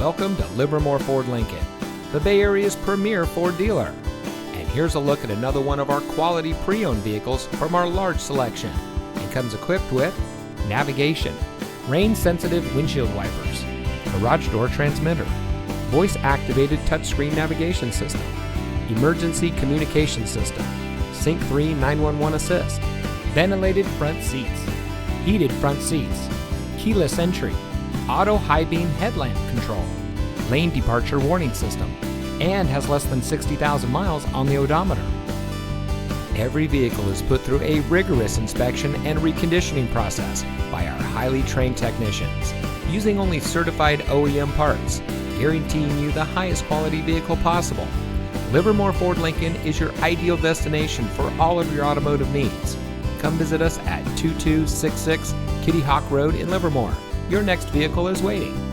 Welcome to Livermore Ford Lincoln, the Bay Area's premier Ford dealer. And here's a look at another one of our quality pre-owned vehicles from our large selection, and comes equipped with navigation, rain-sensitive windshield wipers, garage door transmitter, voice-activated touchscreen navigation system, emergency communication system, Sync 3 911 assist, ventilated front seats, heated front seats, keyless entry, auto high beam headlamp control, lane departure warning system, and has less than 60,000 miles on the odometer. Every vehicle is put through a rigorous inspection and reconditioning process by our highly trained technicians, using only certified OEM parts, guaranteeing you the highest quality vehicle possible. Livermore Ford Lincoln is your ideal destination for all of your automotive needs. Come visit us at 2266 Kittyhawk Road in Livermore. Your next vehicle is waiting.